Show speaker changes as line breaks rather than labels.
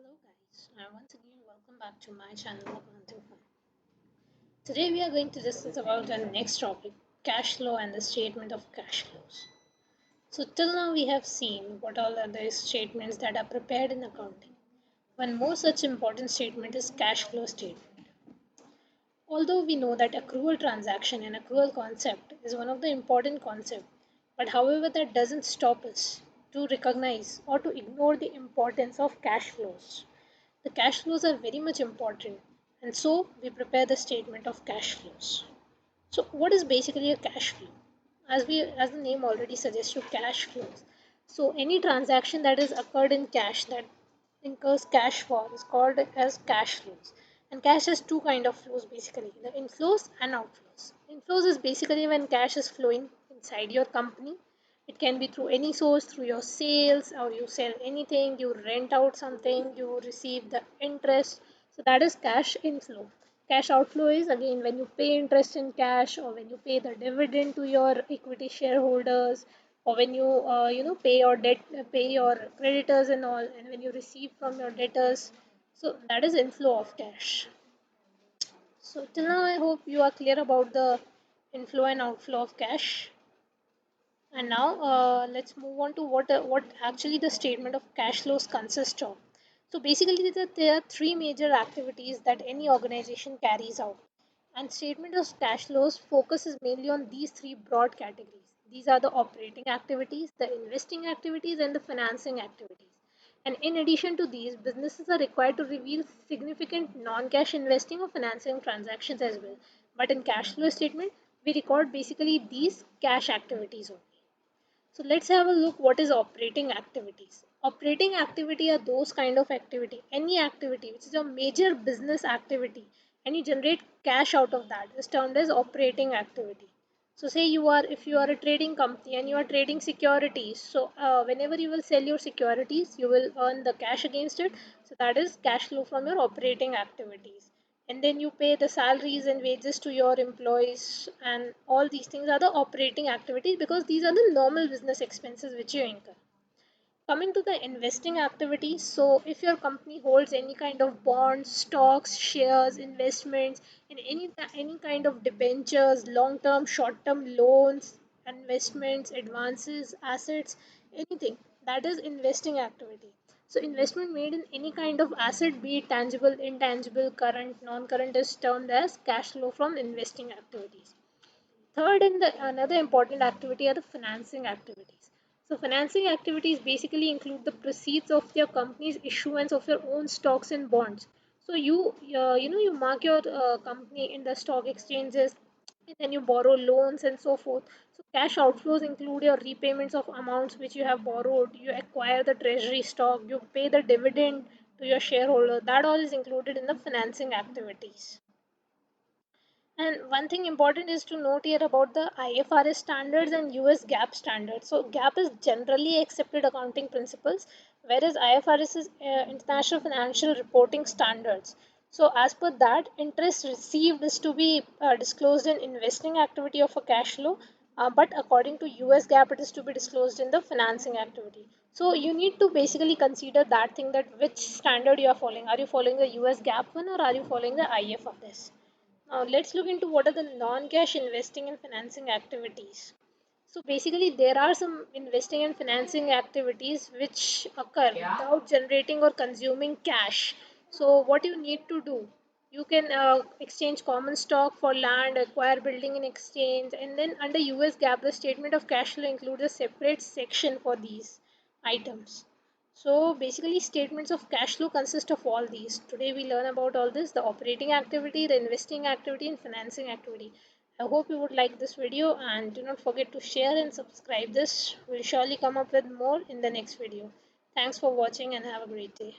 Hello guys, and once again welcome back to my channel Accounting Fun. Today we are going to discuss about our next topic, cash flow and the statement of cash flows. So till now we have seen what all are the statements that are prepared in accounting. One more such important statement is cash flow statement. Although we know that accrual transaction and accrual concept is one of the important concepts, but however that doesn't stop us to recognize or to ignore the importance of cash flows. The cash flows are very much important, and so we prepare the statement of cash flows. So, what is basically a cash flow? As the name already suggests, to cash flows. So, any transaction that is occurred in cash that incurs cash flow is called as cash flows. And cash has two kind of flows basically, the inflows and outflows. Inflows is basically when cash is flowing inside your company. It can be through any source, through your sales, or you sell anything, you rent out something, you receive the interest. So that is cash inflow. Cash outflow is again when you pay interest in cash, or when you pay the dividend to your equity shareholders, or when you pay your debt, pay your creditors and all, and when you receive from your debtors. So that is inflow of cash. So till now I hope you are clear about the inflow and outflow of cash. And now let's move on to what actually the statement of cash flows consists of. So basically, there are three major activities that any organization carries out, and statement of cash flows focuses mainly on these three broad categories. These are the operating activities, the investing activities, and the financing activities. And in addition to these, businesses are required to reveal significant non-cash investing or financing transactions as well. But in cash flow statement, we record basically these cash activities only. So let's have a look what is operating activities. Operating activity are those kind of activity, any activity which is a major business activity and you generate cash out of that is termed as operating activity. So say if you are a trading company and you are trading securities, so whenever you will sell your securities, you will earn the cash against it. So that is cash flow from your operating activities, and then you pay the salaries and wages to your employees, and all these things are the operating activities because these are the normal business expenses which you incur. Coming to the investing activities, so if your company holds any kind of bonds, stocks, shares, investments, in any kind of debentures, long term, short term loans, investments, advances, assets, anything, that is investing activity. So investment made in any kind of asset, be it tangible, intangible, current, non current, is termed as cash flow from investing activities. Third, and another important activity are the financing activities. So, financing activities basically include the proceeds of your company's issuance of your own stocks and bonds. So, you mark your company in the stock exchanges, and then you borrow loans and so forth. So, cash outflows include your repayments of amounts which you have borrowed. You acquire the treasury stock. You pay the dividend to your shareholder. That all is included in the financing activities. And one thing important is to note here about the IFRS standards and US GAAP standards. So GAAP is generally accepted accounting principles, whereas IFRS is International Financial Reporting Standards. So as per that, interest received is to be disclosed in investing activity of a cash flow, but according to US GAAP, it is to be disclosed in the financing activity. So you need to basically consider that thing, that which standard you are following. Are you following the US GAAP one, or are you following the IFRS? Now let's look into what are the non-cash investing and financing activities. So basically, there are some investing and financing activities which occur without generating or consuming cash. So what you need to do, you can exchange common stock for land, acquire building in exchange, and then under US GAAP, the statement of cash flow includes a separate section for these items. So basically, statements of cash flow consist of all these. Today we learn about all this: the operating activity, the investing activity, and financing activity. I hope you would like this video, and do not forget to share and subscribe this. We'll surely come up with more in the next video. Thanks for watching and have a great day.